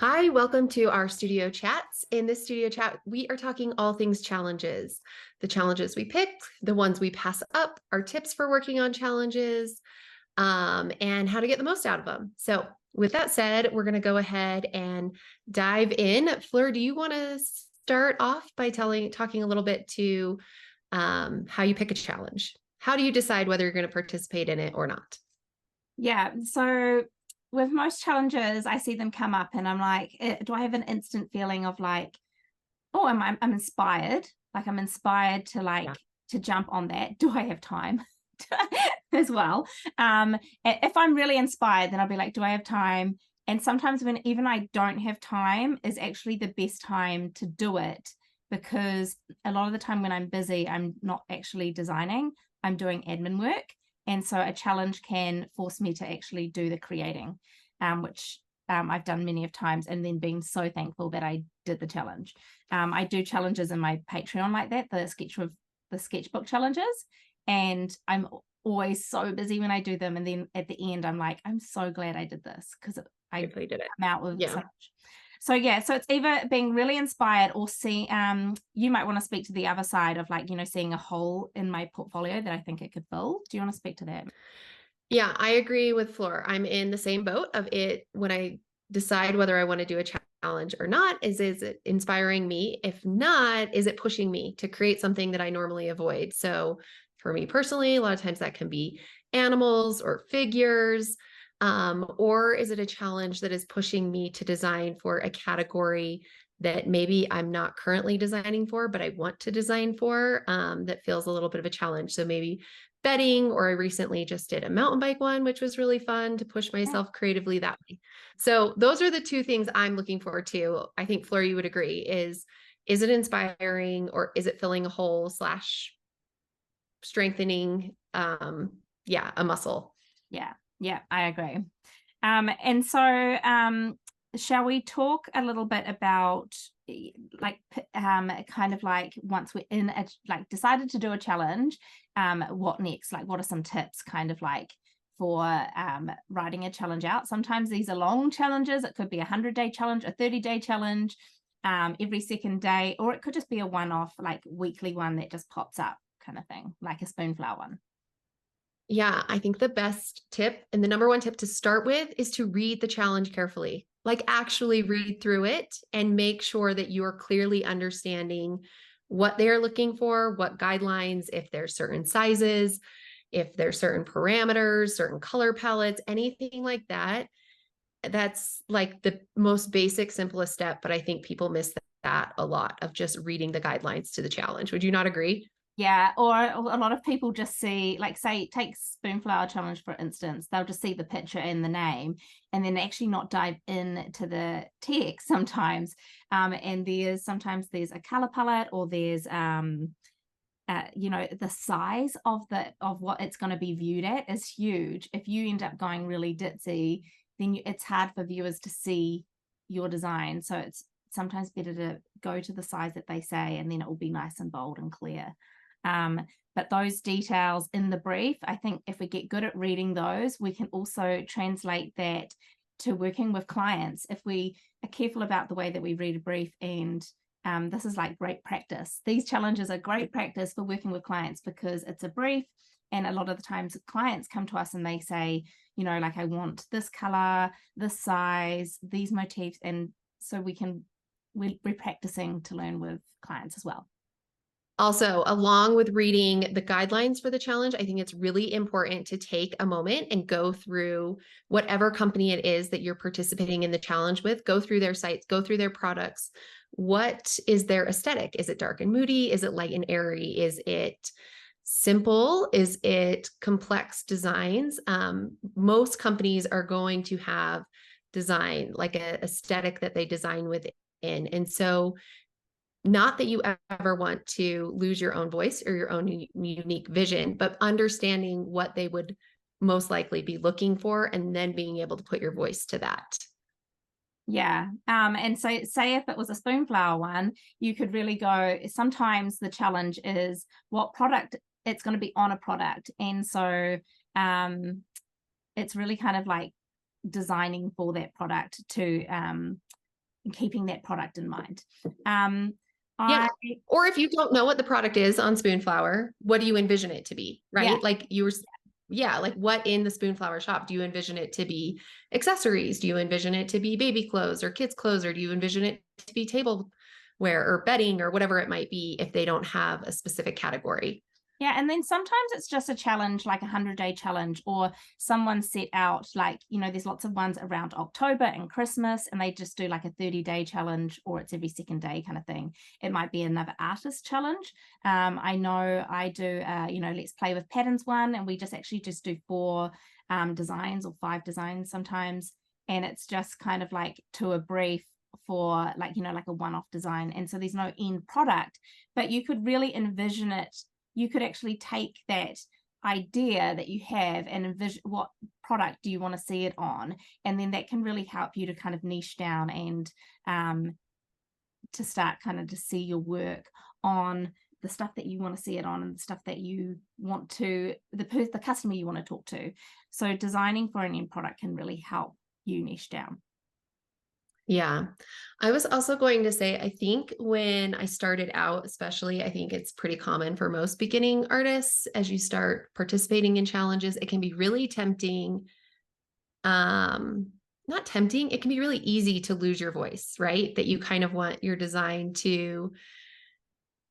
Hi, welcome to our studio chats. In this studio chat, we are talking all things challenges, the challenges we pick, the ones we pass up, our tips for working on challenges, and how to get the most out of them. So with that said, we're going to go ahead and dive in. Fleur, do you want to start off by talking a little bit to how you pick a challenge? How do you decide whether you're going to participate in it or not? Yeah. So with most challenges, I see them come up and I'm like, do I have an instant feeling of like, oh, I'm inspired. Like I'm inspired to Yeah. to jump on that. Do I have time as well? If I'm really inspired, then I'll be like, do I have time? And sometimes when even I don't have time is actually the best time to do it because a lot of the time when I'm busy, I'm not actually designing, I'm doing admin work. And so a challenge can force me to actually do the creating, which I've done many of times and then been so thankful that I did the challenge. I do challenges in my Patreon like that, the sketchbook challenges. And I'm always so busy when I do them. And then at the end, I'm like, I'm so glad I did this because I Hopefully did it. come out with so Yeah. much. So yeah, so it's either being really inspired or see you might want to speak to the other side of like, seeing a hole in my portfolio that I think it could fill. Do you want to speak to that? Yeah, I agree with Floor. I'm in the same boat of it when I decide whether I want to do a challenge or not. Is it inspiring me? If not, is it pushing me to create something that I normally avoid? So for me personally, a lot of times that can be animals or figures. Or is it a challenge that is pushing me to design for a category that maybe I'm not currently designing for, but I want to design for, that feels a little bit of a challenge. So maybe bedding, or I recently just did a mountain bike one, which was really fun to push myself creatively that way. So those are the two things I'm looking forward to. I think Fleur, you would agree, is it inspiring or is it filling a hole slash strengthening yeah, a muscle? Yeah, yeah, I agree. And so shall we talk a little bit about kind of like once we're in a like decided to do a challenge, what next? Like what are some tips kind of like for writing a challenge out? Sometimes these are long challenges. It could be 100-day challenge, a 30-day challenge, every second day, or it could just be a one-off, like weekly one that just pops up kind of thing, like a Spoonflower one. Yeah, I think the best tip and the number one tip to start with is to read the challenge carefully. Like actually read through it and make sure that you're clearly understanding what they're looking for, what guidelines, if there's certain sizes, if there's certain parameters, certain color palettes, anything like that. That's like the most basic, simplest step, but I think people miss that a lot of just reading the guidelines to the challenge. Would you not agree? Yeah, or a lot of people just see, like, say, take Spoonflower Challenge for instance, they'll just see the picture and the name, and then actually not dive into the text sometimes. And sometimes there's a color palette, or there's the size of what it's going to be viewed at is huge. If you end up going really ditzy, then it's hard for viewers to see your design. So it's sometimes better to go to the size that they say, and then it will be nice and bold and clear. But those details in the brief, I think if we get good at reading those, we can also translate that to working with clients. If we are careful about the way that we read a brief, and this is like great practice. These challenges are great practice for working with clients because it's a brief. And a lot of the times clients come to us and they say, like, I want this color, this size, these motifs. And so we're practicing to learn with clients as well. Also, along with reading the guidelines for the challenge, I think it's really important to take a moment and go through whatever company it is that you're participating in the challenge with, go through their sites, go through their products. What is their aesthetic? Is it dark and moody? Is it light and airy? Is it simple? Is it complex designs? Most companies are going to have design, like a aesthetic that they design within. And so not that you ever want to lose your own voice or your own unique vision, but understanding what they would most likely be looking for and then being able to put your voice to that. Yeah. And so say if it was a Spoonflower one, you could really go, sometimes the challenge is what product it's going to be on a product. And so it's really kind of like designing for that product to keeping that product in mind. Yeah. Or if you don't know what the product is on Spoonflower, what do you envision it to be? Right. Yeah. Like you were, yeah. Like what in the Spoonflower shop do you envision it to be? Accessories? Do you envision it to be baby clothes or kids clothes? Or do you envision it to be tableware or bedding or whatever it might be if they don't have a specific category? Yeah, and then sometimes it's just a challenge, like a 100-day challenge, or someone set out, like, there's lots of ones around October and Christmas, and they just do like a 30-day challenge, or it's every second day kind of thing. It might be another artist challenge. I know I do, Let's Play with Patterns one, and we just do 4 designs or 5 designs sometimes. And it's just kind of like to a brief for like a one-off design. And so there's no end product, but you could really envision it. You could actually take that idea that you have and envision what product do you want to see it on, and then that can really help you to kind of niche down and to start kind of to see your work on the stuff that you want to see it on and the stuff that you want to the customer you want to talk to. So designing for an end product can really help you niche down. Yeah. I was also going to say, I think when I started out, especially, I think it's pretty common for most beginning artists as you start participating in challenges, it can be really tempting. Not tempting, it can be really easy to lose your voice, right? That you kind of want your design to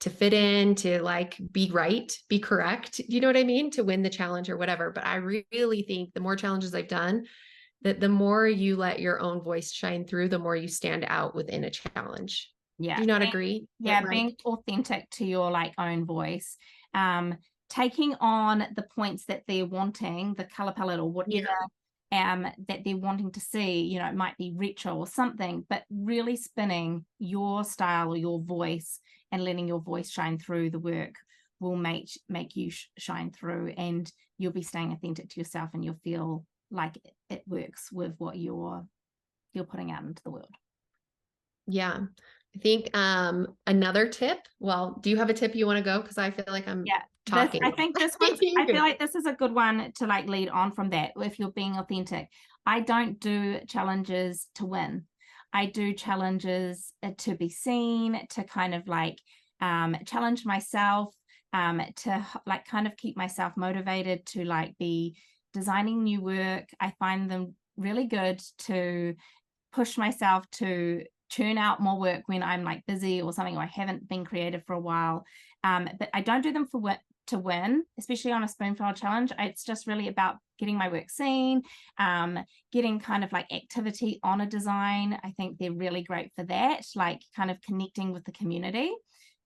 fit in, to like be right, be correct. You know what I mean? To win the challenge or whatever. But I really think the more challenges I've done, that the more you let your own voice shine through, the more you stand out within a challenge. Yeah. Do you not agree? Yeah, being authentic to your like own voice. Taking on the points that they're wanting, the color palette or whatever that they're wanting to see, it might be retro or something, but really spinning your style or your voice and letting your voice shine through the work will make you shine through, and you'll be staying authentic to yourself, and you'll feel like it works with what you're putting out into the world. Yeah. I think another tip. Well, do you have a tip you want to go? Because I feel like I'm talking. I think this one, I feel like this is a good one to like lead on from that. If you're being authentic, I don't do challenges to win. I do challenges to be seen, to kind of like challenge myself, to like kind of keep myself motivated to like be designing new work. I find them really good to push myself to churn out more work when I'm like busy or something, or I haven't been creative for a while. But I don't do them to win, especially on a Spoonflower challenge. It's just really about getting my work seen, getting kind of like activity on a design. I think they're really great for that, like kind of connecting with the community.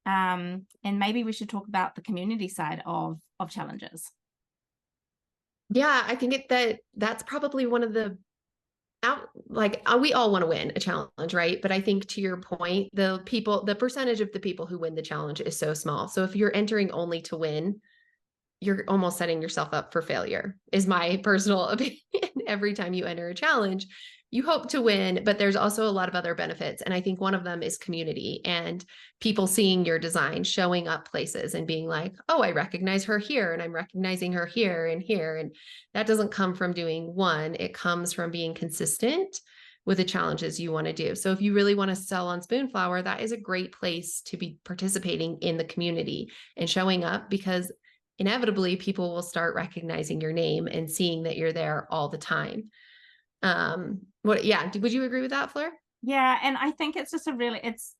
And maybe we should talk about the community side of challenges. Yeah, I think that's probably one of the we all want to win a challenge, right? But I think to your point, the percentage of the people who win the challenge is so small. So if you're entering only to win, you're almost setting yourself up for failure, is my personal opinion. Every time you enter a challenge, you hope to win, but there's also a lot of other benefits. And I think one of them is community and people seeing your design, showing up places and being like, oh, I recognize her here and I'm recognizing her here and here. And that doesn't come from doing one, it comes from being consistent with the challenges you want to do. So if you really want to sell on Spoonflower, that is a great place to be participating in the community and showing up, because inevitably people will start recognizing your name and seeing that you're there all the time. Would you agree with that, Fleur? Yeah, and I think it's just it's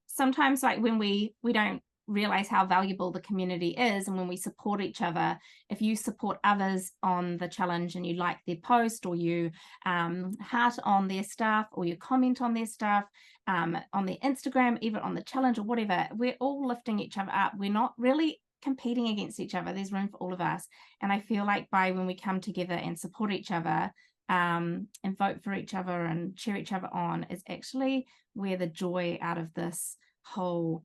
sometimes like when we don't realize how valuable the community is, and when we support each other, if you support others on the challenge and you like their post, or you heart on their stuff, or you comment on their stuff on their Instagram, even on the challenge or whatever, we're all lifting each other up. We're not really competing against each other. There's room for all of us. And I feel like when we come together and support each other, and vote for each other and cheer each other on, is actually where the joy out of this whole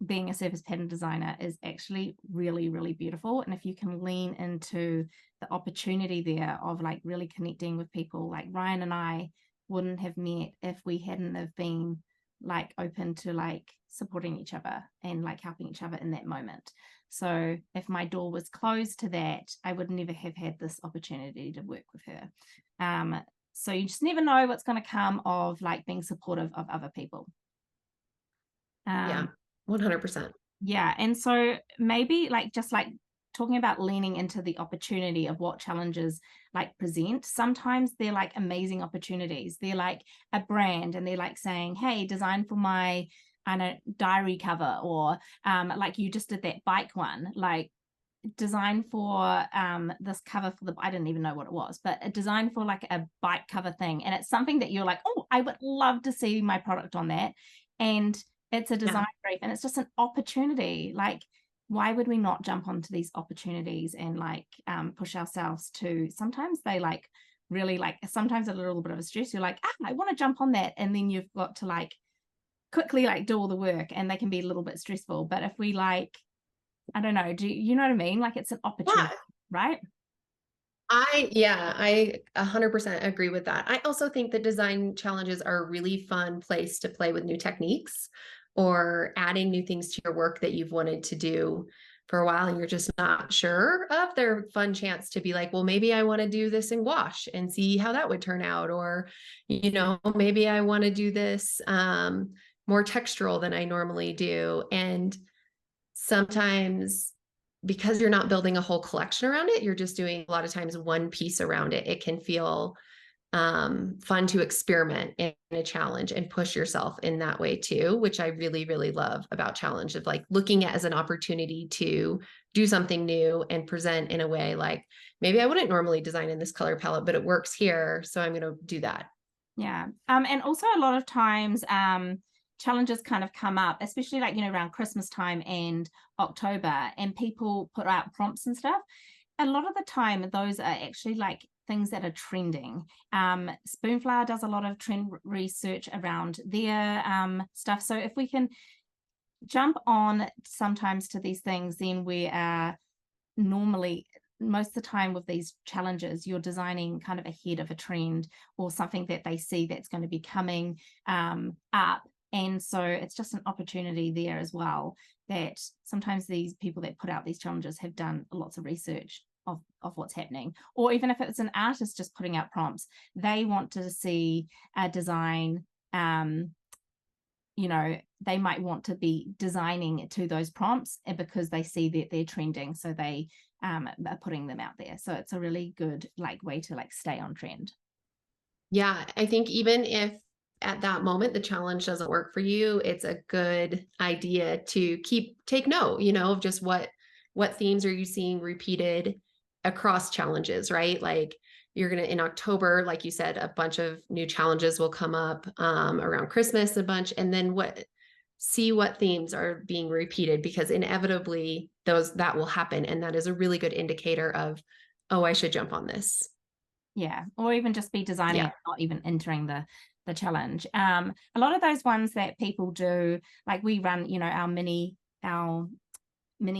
being a surface pattern designer is actually really, really beautiful. And if you can lean into the opportunity there of like really connecting with people, like Ryan and I wouldn't have met if we hadn't have been like open to like supporting each other and like helping each other in that moment. So if my door was closed to that, I would never have had this opportunity to work with her. So you just never know what's going to come of like being supportive of other people. Yeah, 100%. Yeah. And so maybe like just like talking about leaning into the opportunity of what challenges like present. Sometimes they're like amazing opportunities. They're like a brand and they're like saying, hey, design for my I know diary cover, or like you just did that bike one, like design for this cover for the I didn't even know what it was, but a design for like a bike cover thing. And it's something that you're like, oh, I would love to see my product on that. And it's a Yeah. design brief and it's just an opportunity. Like, why would we not jump onto these opportunities and like push ourselves to sometimes they like really like sometimes a little bit of a stress. You're like, I want to jump on that. And then you've got to like quickly like do all the work and they can be a little bit stressful. But if we like I don't know. Do you know what I mean? Like it's an Yeah. opportunity, right? I 100% agree with that. I also think that design challenges are a really fun place to play with new techniques or adding new things to your work that you've wanted to do for a while and you're just not sure of. They're a fun chance to be like, well, maybe I want to do this in gouache and see how that would turn out. Or, maybe I want to do this more textural than I normally do. And sometimes because you're not building a whole collection around it, you're just doing a lot of times one piece around it. It can feel fun to experiment in a challenge and push yourself in that way too, which I really, really love about challenge of like looking at as an opportunity to do something new and present in a way like maybe I wouldn't normally design in this color palette, but it works here. So I'm going to do that. Yeah. And also a lot of times challenges kind of come up, especially like, around Christmas time and October, and people put out prompts and stuff. A lot of the time, those are actually like things that are trending. Spoonflower does a lot of trend research around their stuff. So if we can jump on sometimes to these things, then we are normally most of the time with these challenges you're designing kind of ahead of a trend or something that they see that's going to be coming up, and so it's just an opportunity there as well that sometimes these people that put out these challenges have done lots of research of what's happening. Or even if it's an artist just putting out prompts, they want to see a design, they might want to be designing to those prompts because they see that they're trending, so they are putting them out there. So it's a really good like way to like stay on trend. Yeah, I think even if at that moment the challenge doesn't work for you, it's a good idea to take note, of just what themes are you seeing repeated across challenges, right? Like you're gonna in October, like you said, a bunch of new challenges will come up around Christmas, a bunch, and then see what themes are being repeated because inevitably that will happen, and that is a really good indicator of, oh, I should jump on this. Yeah, or even just be designing Yeah. it, not even entering the challenge. A lot of those ones that people do, like we run, our mini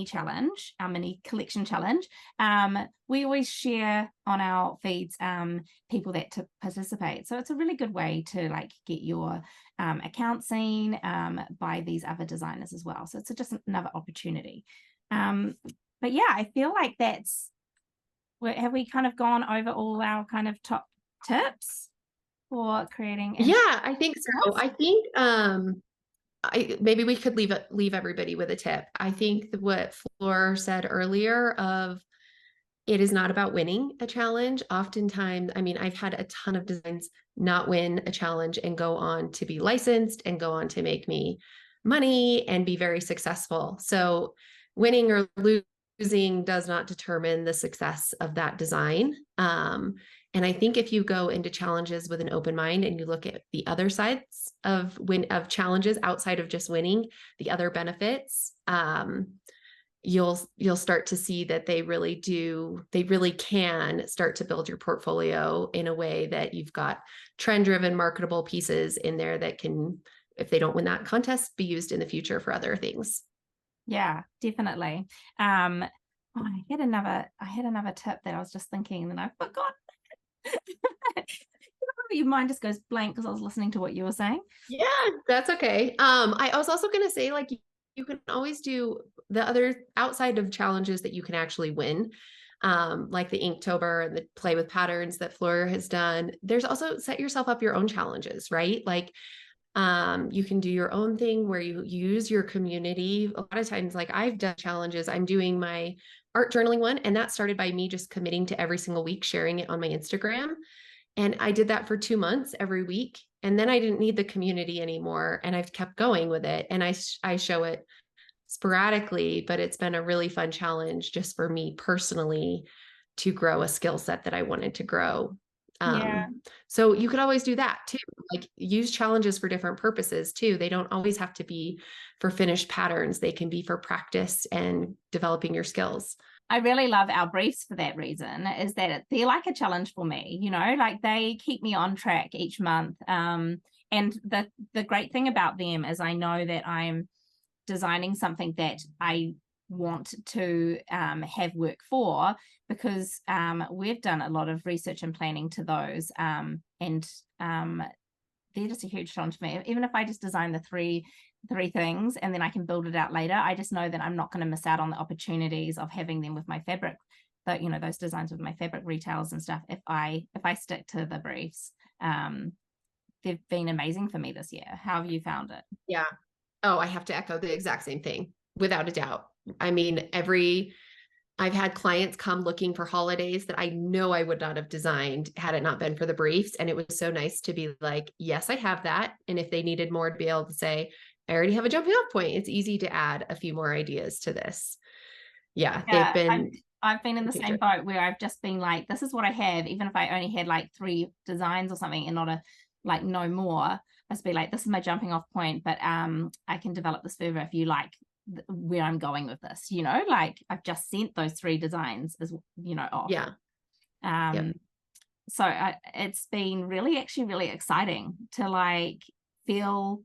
challenge, our mini collection challenge. We always share on our feeds people that to participate. So it's a really good way to like get your account seen by these other designers as well. So it's just another opportunity. But yeah, I feel like have we kind of gone over all our kind of top tips for creating? Yeah, I think so. I think maybe we could leave everybody with a tip. I think what Fleur said earlier of it is not about winning a challenge. Oftentimes, I mean, I've had a ton of designs not win a challenge and go on to be licensed and go on to make me money and be very successful. So winning or losing does not determine the success of that design. And I think if you go into challenges with an open mind and you look at the other sides of challenges outside of just winning, the other benefits, you'll start to see that they really can start to build your portfolio in a way that you've got trend-driven marketable pieces in there that can, if they don't win that contest, be used in the future for other things. Yeah, definitely. I had another tip that I was just thinking and I forgot. Your mind just goes blank because I was listening to what you were saying. Yeah, that's okay. I was also going to say, like, you can always do the other outside of challenges that you can actually win. like the Inktober and the play with patterns that Fleur has done. There's also set yourself up your own challenges, right? Like you can do your own thing where you use your community. A lot of times, like I've done challenges. I'm doing my art journaling one, and that started by me just committing to every single week sharing it on my Instagram. And I did that for 2 months every week. And then I didn't need the community anymore. And I've kept going with it. And I show it sporadically, but it's been a really fun challenge just for me personally to grow a skill set that I wanted to grow. Yeah. So you could always do that too. Like use challenges for different purposes too. They don't always have to be for finished patterns. They can be for practice and developing your skills. I really love our briefs for that reason, is that they're like a challenge for me, like they keep me on track each month. And the great thing about them is I know that I'm designing something that I want to have work for, because we've done a lot of research and planning to those, and they're just a huge challenge for me. Even if I just design the three things and then I can build it out later, I just know that I'm not going to miss out on the opportunities of having them with my fabric, but those designs with my fabric retails and stuff, if I stick to the briefs. They've been amazing for me this year. How have you found it? Yeah. Oh, I have to echo the exact same thing, without a doubt. I mean, I've had clients come looking for holidays that I know I would not have designed had it not been for the briefs. And it was so nice to be like, yes, I have that. And if they needed more, to be able to say, I already have a jumping off point. It's easy to add a few more ideas to this. Yeah, they've been. I've been in the same boat where I've just been like, this is what I have. Even if I only had like 3 designs or something and not no more, I'd just be like, this is my jumping off point, but I can develop this further if you like where I'm going with this, like I've just sent those 3 designs as off. Yeah. Yep. So it's been really exciting to like feel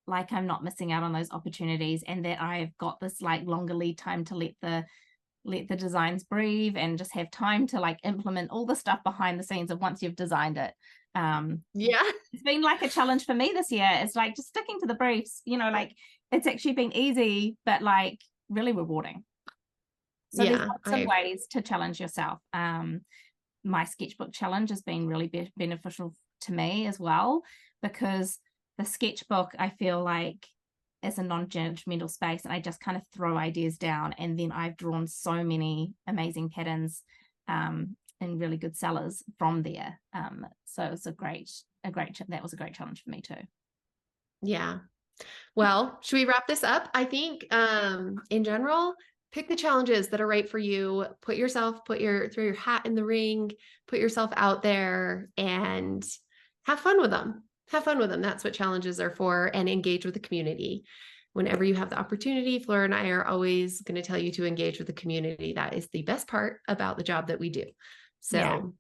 like I'm not missing out on those opportunities, and that I've got this like longer lead time to let the designs breathe and just have time to like implement all the stuff behind the scenes of once you've designed it. Yeah. It's been like a challenge for me this year. It's like just sticking to the briefs, like it's actually been easy, but like really rewarding. So there's lots of ways to challenge yourself. My sketchbook challenge has been really beneficial to me as well, because the sketchbook, I feel like, is a non-judgmental space, and I just kind of throw ideas down, and then I've drawn so many amazing patterns and really good sellers from there. So it's that was a great challenge for me too. Yeah. Well, should we wrap this up? I think in general, pick the challenges that are right for you. Throw your hat in the ring, put yourself out there and have fun with them. Have fun with them. That's what challenges are for, and engage with the community. Whenever you have the opportunity, Fleur and I are always going to tell you to engage with the community. That is the best part about the job that we do. So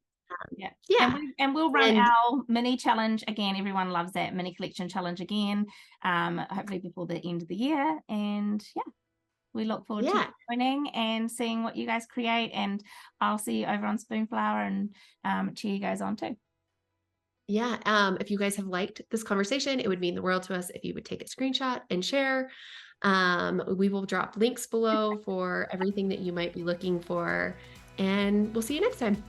yeah. And we'll run our mini challenge again. Everyone loves that mini collection challenge again, hopefully before the end of the year. And we look forward to joining and seeing what you guys create, and I'll see you over on Spoonflower, and cheer you guys on too. Yeah. If you guys have liked this conversation, it would mean the world to us if you would take a screenshot and share. We will drop links below for everything that you might be looking for, and we'll see you next time.